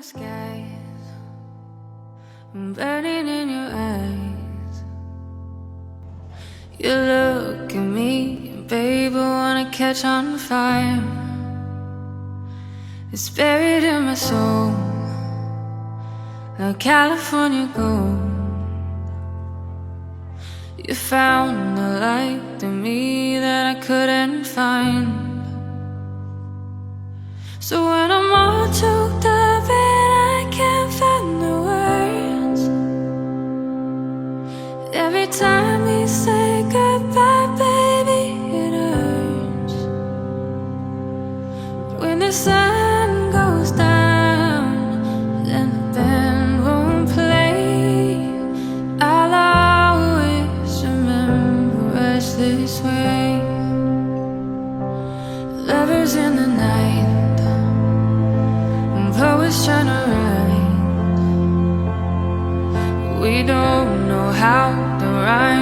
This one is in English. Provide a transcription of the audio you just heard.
skies, burning in your eyes. You look at me, babe, I wanna catch on fire. It's buried in my soul, like California gold. You found the light in me that I couldn't find. So when I'm all choked up and I can't find the words, every time we say goodbye, baby, it hurts. When the sun goes down and the band won't play, I'll always remember us this way. Lovers in the night, poets trying to write. We don't know how to rhyme.